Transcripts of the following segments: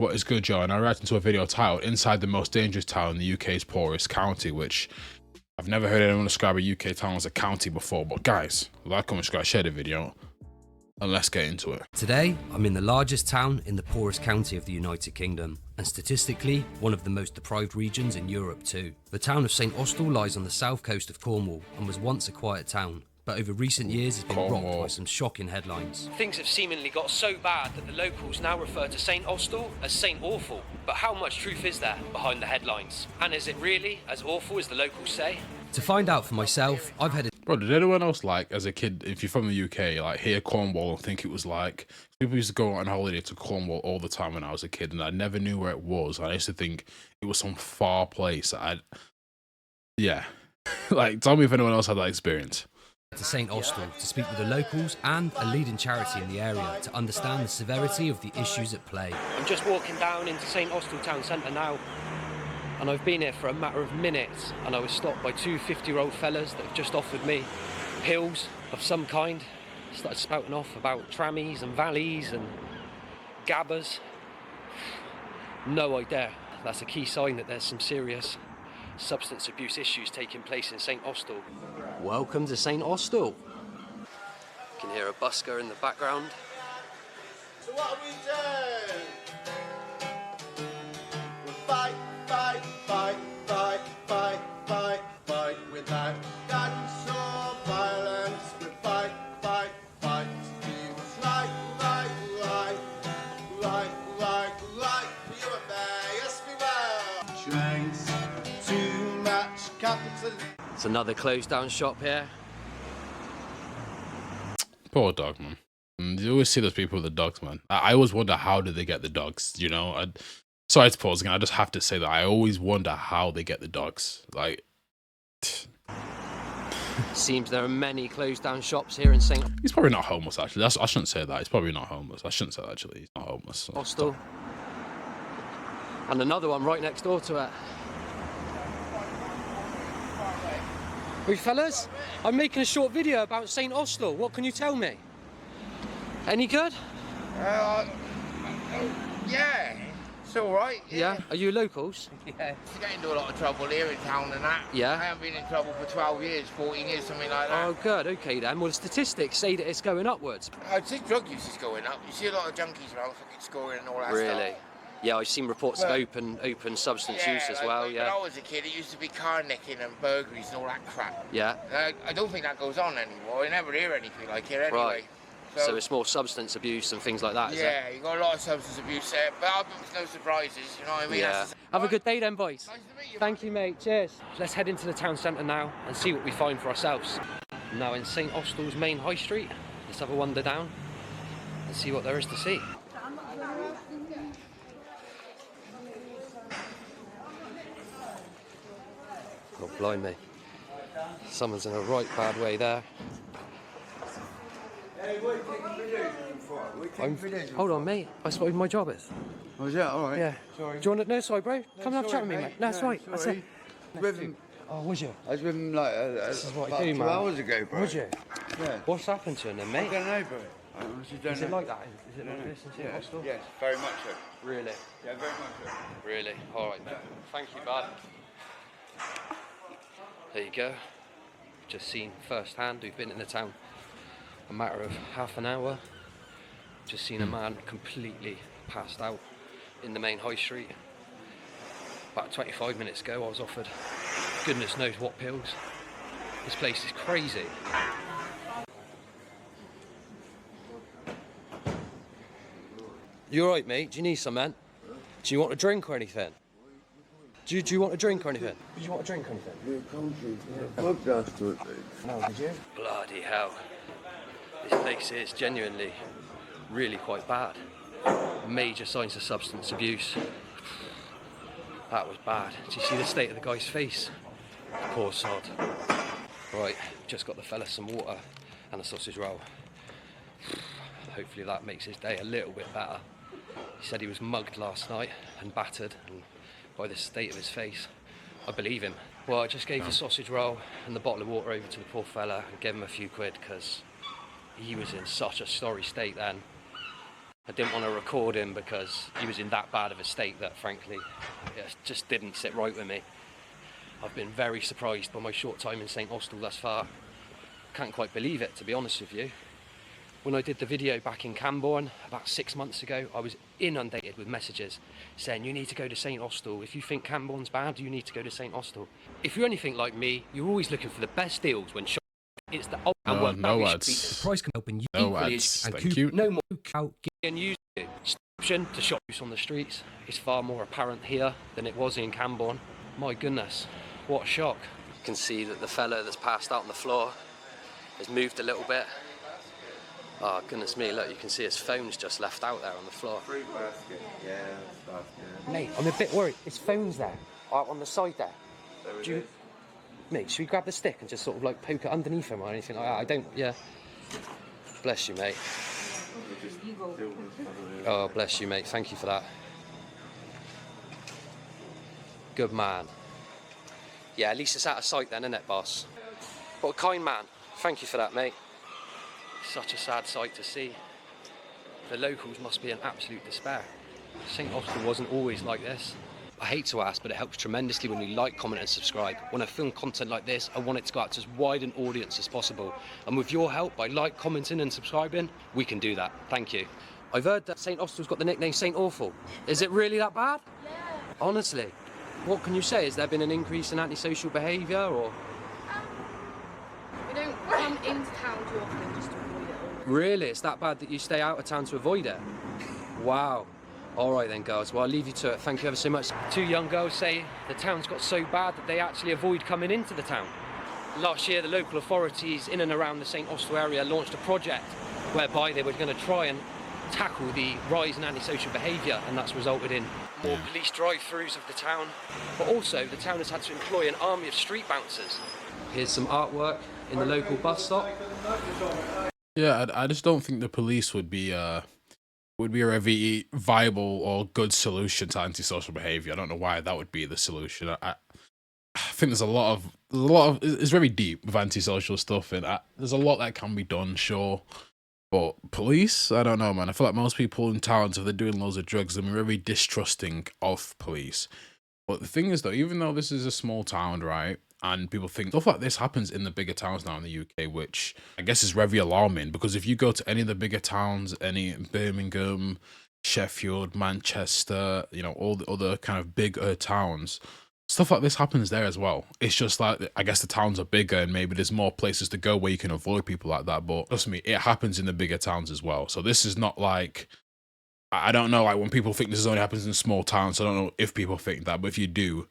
What is good, Joe? And I reacted to a video titled Inside the Most Dangerous Town in the UK's Poorest County, which I've never heard anyone describe a UK town as a county before. But guys, like, comment, subscribe, share the video, and let's get into it. Today, I'm in the largest town in the poorest county of the United Kingdom, and statistically, one of the most deprived regions in Europe too. The town of St Austell lies on the south coast of Cornwall and was once a quiet town, but over recent years has been rocked by some shocking headlines. Things have seemingly got so bad that the locals now refer to St Austell as St Awful. But how much truth is there behind the headlines? And is it really as awful as the locals say? To find out for myself, I've headed... Bro, did anyone else, like, as a kid, if you're from the UK, like, hear Cornwall and think it was like... People used to go on holiday to Cornwall all the time when I was a kid, and I never knew where it was. I used to think it was some far place. Yeah. Like, tell me if anyone else had that experience. To St Austell to speak with the locals and a leading charity in the area to understand the severity of the issues at play. I'm just walking down into St Austell town centre now, and I've been here for a matter of minutes, and I was stopped by two 50-year-old fellas that have just offered me pills of some kind. Started spouting off about trammies and valleys and gabbers. No idea. That's a key sign that there's some serious substance abuse issues taking place in St Austell. Welcome to St Austell. You can hear a busker in the background. So what are we doing? We fight, fight, fight, fight, fight, fight, fight without guns or violence. We fight, fight, fight to do what's right, right, right, right, right, right. For you and me, yes we will. Drinks, too much capital. It's another closed down shop here. Poor dog, man. You always see those people with the dogs, man. I always wonder, how do they get the dogs, you know? Sorry to pause again, I just have to say that I always wonder how they get the dogs. Like... Seems there are many closed down shops here in St He's probably not homeless, actually. I shouldn't say that. He's probably not homeless. I shouldn't say that, actually. He's not homeless. Austell. And another one right next door to it. Hey fellas, I'm making a short video about St Austell. What can you tell me? Any good? Yeah, it's all right. Yeah. Are you locals? Yeah. You get into a lot of trouble here in town and that. Yeah. I haven't been in trouble for 12 years, 14 years, something like that. Oh, good. Okay then. Well, the statistics say that it's going upwards. I'd say drug use is going up. You see a lot of junkies around fucking scoring and all that Really? stuff. Yeah, I've seen reports of open substance use as like well. when Yeah. I was a kid, it used to be car nicking and burglaries and all that crap. Yeah. I don't think that goes on anymore. I never hear anything like it anyway. Right. So it's more substance abuse and things like that, is it? Yeah, you got a lot of substance abuse there, but I've been no surprises, you know what I mean? Yeah. Have a good day then, boys. Nice to meet you. Thank you, mate. Cheers. Let's head into the town centre now and see what we find for ourselves. Now in St Austell's main high street, let's have a wander down and see what there is to see. Oh, blimey. Someone's in a right bad way there. Hold on, mate. I spotted my job is. Oh, is that all right? Yeah. Sorry. Do you want to... No, sorry, bro. Come and have a chat with me, mate. No, that's right. That's it. With him. Oh, was you? I was with him like This is what I about do, 2 man. hours ago, bro. Was you? Yeah. What's happened to him then, I mate? don't know, bro. I honestly don't Is know. it like that? Is it like this in St Austell? Yes, very much so. Really? Yeah, very much so. Really? All right, mate. Thank you, bud. There you go. Just seen firsthand. We've been in the town a matter of half an hour. Just seen a man completely passed out in the main high street. About 25 minutes ago, I was offered goodness knows what pills. This place is crazy. You alright, mate? Do you need some, man? Do you want a drink or anything? Do you want a drink or anything? Did you want a drink or anything? Yeah, come to fuck after it, dude. No, did you? Bloody hell. This place is genuinely really quite bad. Major signs of substance abuse. That was bad. Did you see the state of the guy's face? Poor sod. Right, just got the fella some water and a sausage roll. Hopefully that makes his day a little bit better. He said he was mugged last night and battered, and by the state of his face, I believe him. Well, I just gave the sausage roll and the bottle of water over to the poor fella and gave him a few quid because he was in such a sorry state then. I didn't want to record him because he was in that bad of a state that, frankly, it just didn't sit right with me. I've been very surprised by my short time in St Austell thus far. Can't quite believe it, to be honest with you. When I did the video back in Camborne about 6 months ago, I was inundated with messages saying, you need to go to St Austell. If you think Camborne's bad, you need to go to St Austell. If you're anything like me, you're always looking for the best deals when shopping. It's the old and what no Barry ads. Street The price can open you No equally ads. and Thank coupon you. no more out. and use it. Subscription to shop use on the streets is far more apparent here than it was in Camborne. My goodness, what a shock. You can see that the fella that's passed out on the floor has moved a little bit. Oh goodness me, look, you can see his phone's just left out there on the floor. Free basket. Yeah, basket. Mate, I'm a bit worried. His phone's there, out on the side there. There it Do you, is. mate, should we grab the stick and just sort of like poke it underneath him or anything like that? I don't, yeah. Bless you, mate. Oh, bless you, mate. Thank you for that. Good man. Yeah, at least it's out of sight then, isn't it, boss? What a kind man. Thank you for that, mate. Such a sad sight to see. The locals must be in absolute despair. St Austell wasn't always like this. I hate to ask, but it helps tremendously when you like, comment and subscribe. When I film content like this, I want it to go out to as wide an audience as possible. And with your help, by like, commenting and subscribing, we can do that. Thank you. I've heard that St Austell's got the nickname St Awful. Is it really that bad? Yeah. Honestly. What can you say? Has there been an increase in antisocial behaviour or? We don't come into town too often just to avoid it all. Really? It's that bad that you stay out of town to avoid it? Wow. All right then, girls. Well, I'll leave you to it. Thank you ever so much. Two young girls say the town's got so bad that they actually avoid coming into the town. Last year, the local authorities in and around the St Austell area launched a project whereby they were going to try and tackle the rise in antisocial behaviour, and that's resulted in more police drive-throughs of the town. But also, the town has had to employ an army of street bouncers. Here's some artwork in the local bus stop. Yeah, I just don't think the police would be a very viable or good solution to antisocial behavior. I don't know why that would be the solution. I think there's a lot of it's very deep with antisocial stuff, and there's a lot that can be done, sure. But police, I don't know, man. I feel like most people in towns, if they're doing loads of drugs, they're very distrusting of police. But the thing is, though, even though this is a small town, right, and people think stuff like this happens in the bigger towns now in the UK, which I guess is very alarming, because if you go to any of the bigger towns, any Birmingham, Sheffield, Manchester, you know, all the other kind of bigger towns, stuff like this happens there as well. It's just like, I guess the towns are bigger and maybe there's more places to go where you can avoid people like that. But trust me, it happens in the bigger towns as well. So this is not like, I don't know, like when people think this only happens in small towns, I don't know if people think that, but if you do,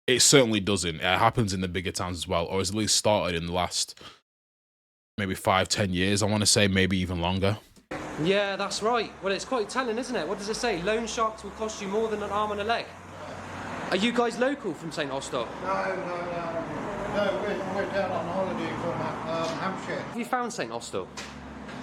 it certainly doesn't. It happens in the bigger towns as well, or has at least started in the last maybe 5-10 years, I want to say, maybe even longer. Yeah, that's right. Well, it's quite telling, isn't it? What does it say? Loan sharks will cost you more than an arm and a leg. Are you guys local from St Austell? No, we're down on holiday from Hampshire. Have you found St Austell?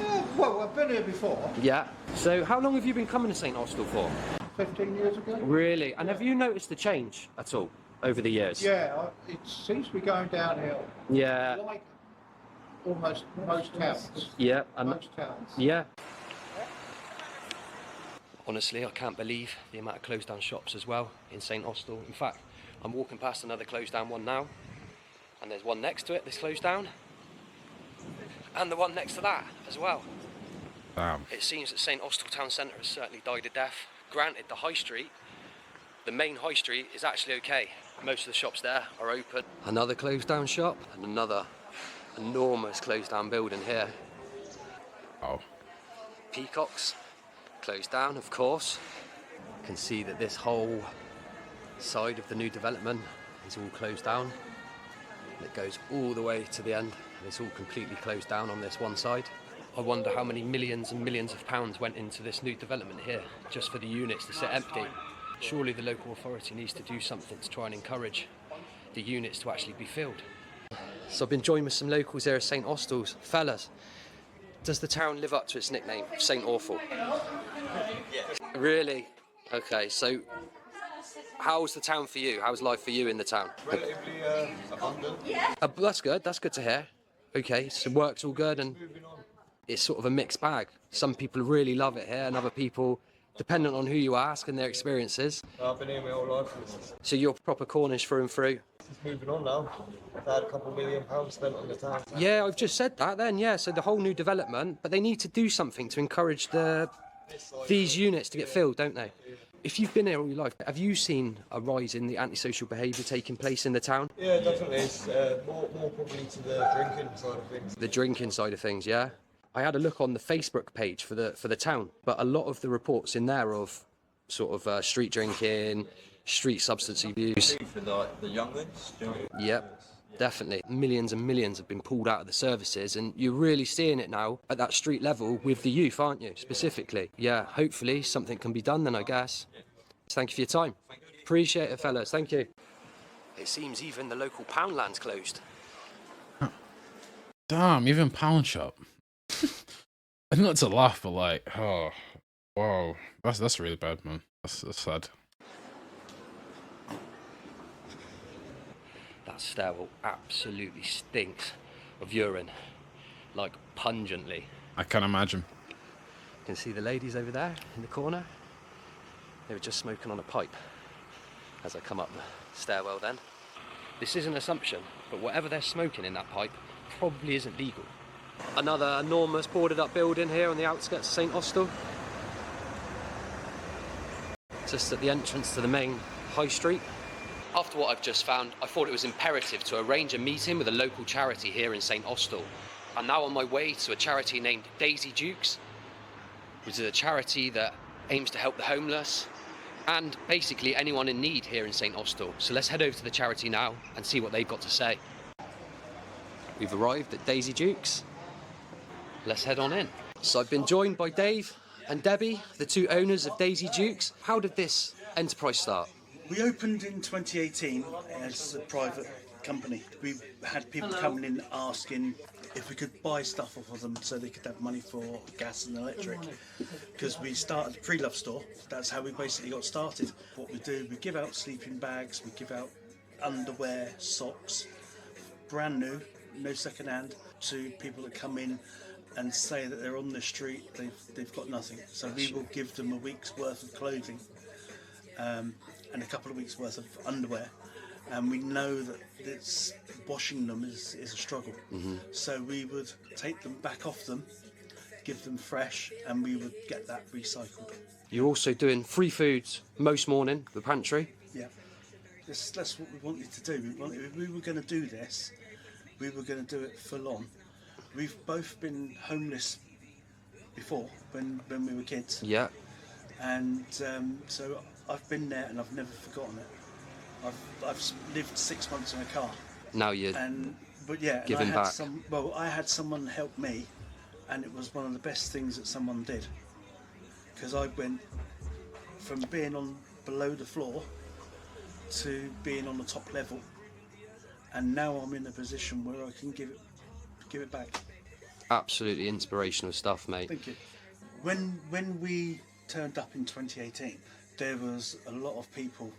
Yeah, well, I've been here before, Yeah. So how long have you been coming to St Austell for? 15 years ago. Really? And have you noticed the change at all over the years? Yeah, it seems to be going downhill, Yeah. like almost most towns. Yeah. And Most towns. yeah. Honestly, I can't believe the amount of closed down shops as well in St Austell. In fact, I'm walking past another closed down one now, and there's one next to it that's closed down, and the one next to that as well. Damn. It seems that St Austell town centre has certainly died a death. Granted, the high street, the main high street, is actually okay. Most of the shops there are open. Another closed down shop, and another enormous closed down building here. Oh. Peacocks, closed down, of course. You can see that this whole side of the new development is all closed down. It goes all the way to the end, and it's all completely closed down on this one side. I wonder how many millions and millions of pounds went into this new development here, just for the units to sit empty. Surely the local authority needs to do something to try and encourage the units to actually be filled. So I've been joined with some locals here at St Austell's. Fellas, does the town live up to its nickname, St Awful? Really? Okay, so how's the town for you? How's life for you in the town? Relatively abundant. That's good to hear. Okay, so work's all good and it's sort of a mixed bag. Some people really love it here, and other people, dependent on who you ask and their experiences. I've been here my whole life. So you're proper Cornish through and through. It's moving on now. I've had a couple £1 million spent on the town. Yeah, I've just said that then, yeah. So the whole new development, but they need to do something to encourage these units to get filled, don't they? If you've been here all your life, have you seen a rise in the antisocial behaviour taking place in the town? Yeah, definitely. It's more probably to the drinking side of things. The drinking side of things, yeah. I had a look on the Facebook page for the town, but a lot of the reports in there of sort of street drinking, street substance abuse. For the young ones? Yep. Definitely. Millions and millions have been pulled out of the services, and you're really seeing it now at that street level with the youth, aren't you, specifically? Yeah, hopefully something can be done then, I guess. Thank you for your time. Appreciate it, fellas. Thank you. It seems even the local Poundland's closed. Damn, even Pound Shop. Not to laugh, but like, oh, wow. That's really bad, man. That's sad. That stairwell absolutely stinks of urine, like pungently. I can imagine. You can see the ladies over there in the corner. They were just smoking on a pipe as I come up the stairwell then. This is an assumption, but whatever they're smoking in that pipe probably isn't legal. Another enormous boarded up building here on the outskirts of St Austell. Just at the entrance to the main high street. After what I've just found, I thought it was imperative to arrange a meeting with a local charity here in St Austell. I'm now on my way to a charity named Daisy Dukes, which is a charity that aims to help the homeless and basically anyone in need here in St Austell. So let's head over to the charity now and see what they've got to say. We've arrived at Daisy Dukes. Let's head on in. So I've been joined by Dave and Debbie, the two owners of Daisy Dukes. How did this enterprise start? We opened in 2018 as a private company. We had people coming in asking if we could buy stuff off of them so they could have money for gas and electric. Because we started a pre-love store. That's how we basically got started. What we do, we give out sleeping bags, we give out underwear, socks, brand new, no second hand, to people that come in and say that they're on the street, they've got nothing. So we will give them a week's worth of clothing and a couple of weeks worth of underwear. And we know that washing them is a struggle. Mm-hmm. So we would take them back off them, give them fresh, and we would get that recycled. You're also doing free foods most morning, the pantry. Yeah, that's what we wanted to do. If we were going to do this, we were going to do it full on. We've both been homeless before when we were kids. Yeah. And so I've been there and I've never forgotten it. I've lived 6 months in a car. Now you're giving back. I had someone help me, and it was one of the best things that someone did. Because I went from being on below the floor to being on the top level, and now I'm in a position where I can give it back. Absolutely inspirational stuff, mate. Thank you. When we turned up in 2018, there was a lot of people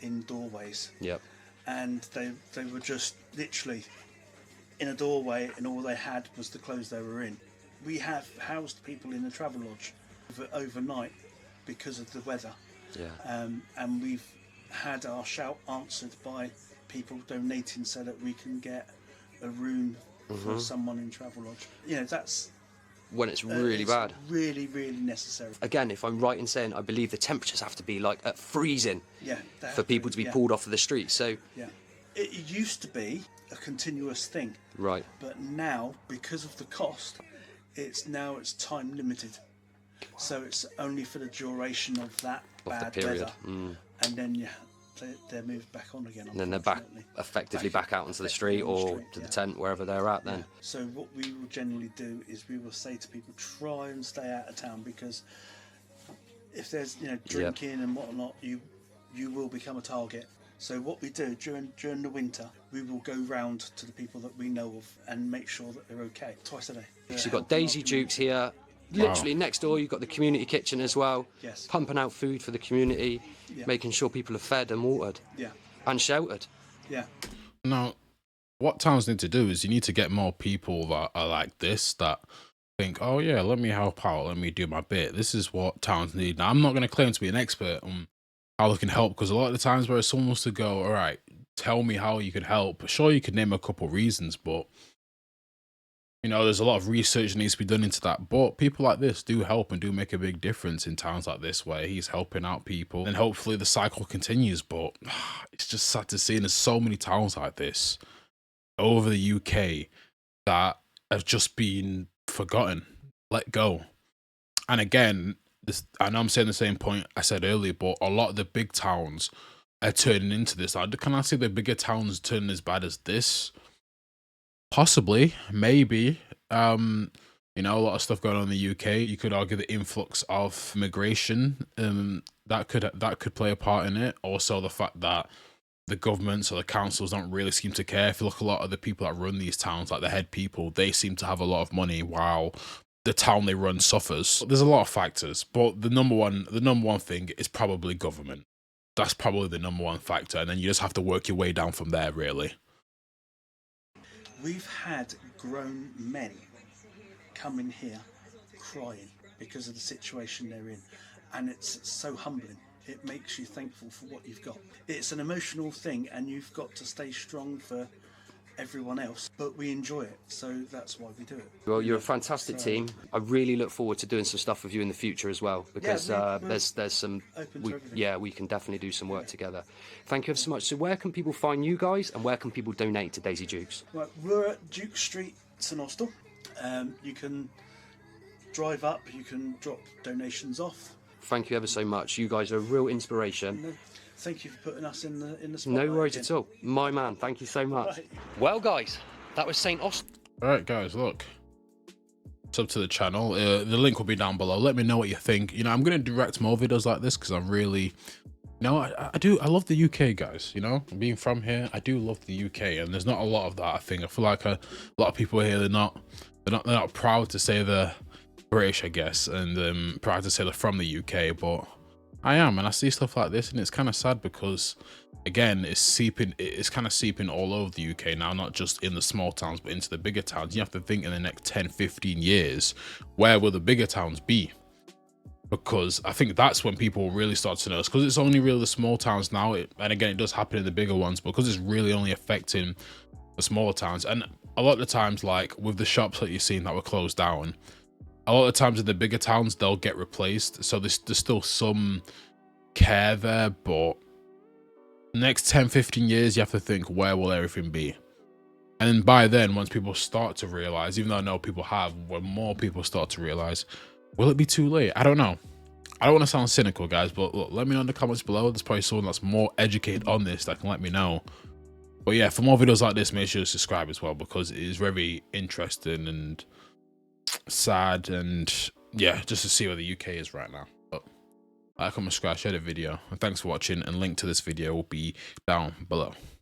in doorways. Yep. And they were just literally in a doorway, and all they had was the clothes they were in. We have housed people in a travel lodge overnight because of the weather. Yeah. And we've had our shout answered by people donating so that we can get a room for someone in travel lodge. You know, that's when it's really bad. Really, really necessary. Again, if I'm right in saying, I believe the temperatures have to be like at freezing for people to be pulled off of the street. So yeah, it used to be a continuous thing. Right. But now, because of the cost, it's time limited. So it's only for the duration of that bad weather, and then they're moved back on again. And then they're back out onto the street or to the tent, wherever they're at then. So what we will generally do is we will say to people, try and stay out of town, because if there's drinking and whatnot, you will become a target. So what we do during the winter, we will go round to the people that we know of and make sure that they're okay twice a day. So you've got Daisy Dukes here. Literally next door, you've got the community kitchen as well. Yes. Pumping out food for the community, making sure people are fed and watered. Yeah. And sheltered. Yeah. Now, what towns need to do is you need to get more people that are like this, that think, oh yeah, let me help out, let me do my bit. This is what towns need. Now, I'm not going to claim to be an expert on how they can help, because a lot of the times where someone wants to go, all right, tell me how you could help. Sure, you could name a couple reasons, but you know, there's a lot of research that needs to be done into that. But people like this do help and do make a big difference in towns like this where he's helping out people, and hopefully the cycle continues. But it's just sad to see, and there's so many towns like this over the UK that have just been forgotten, let go. And again, this, I know I'm saying the same point I said earlier, but a lot of the big towns are turning into this. Can I see the bigger towns turning as bad as this? Possibly, maybe. You know, a lot of stuff going on in the UK. You could argue the influx of migration, that could play a part in it. Also, the fact that the governments or the councils don't really seem to care. If you look, a lot of the people that run these towns, like the head people, they seem to have a lot of money while the town they run suffers. There's a lot of factors, but the number one thing is probably government. That's probably the number one factor, and then you just have to work your way down from there, really. We've had grown men come in here crying because of the situation they're in, and it's so humbling. It makes you thankful for what you've got. It's an emotional thing, and you've got to stay strong for everyone else, but we enjoy it, so that's why we do it. Well, you're a fantastic team. I really look forward to doing some stuff with you in the future as well, because there's some, we can definitely do some work together. Thank you ever so much. So where can people find you guys, and where can people donate to Daisy Dukes? Right, we're at Duke Street, St Austell. You can drive up, you can drop donations off. Thank you ever so much. You guys are a real inspiration. No, thank you for putting us in the spotlight. No worries at all. My man, thank you so much. Right. Well, guys, that was St Austell. All right, guys, look. Sub to the channel. The link will be down below. Let me know what you think. You know, I'm going to direct more videos like this because I'm really... You know, I love the UK, guys. You know, being from here, I do love the UK, and there's not a lot of that. I think I feel like a lot of people here, they're not proud to say they're British, I guess, and proud to say they're from the UK. But I am, and I see stuff like this, and it's kind of sad because, again, it's kind of seeping all over the UK now, not just in the small towns, but into the bigger towns. You have to think in the next 10, 15 years, where will the bigger towns be? Because I think that's when people really start to notice, because it's only really the small towns now, and again, it does happen in the bigger ones, because it's really only affecting the smaller towns. And a lot of the times, like with the shops that you've seen that were closed down, a lot of times in the bigger towns, they'll get replaced. So there's still some care there, but the next 10, 15 years, you have to think, where will everything be? And by then, once people start to realize, even though I know people have, when more people start to realize, will it be too late? I don't know. I don't want to sound cynical, guys, but look, let me know in the comments below. There's probably someone that's more educated on this that can let me know. But yeah, for more videos like this, make sure to subscribe as well, because it is very interesting and sad, and yeah, just to see where the UK is right now. But like, comment, subscribe, share the video, and thanks for watching, and link to this video will be down below.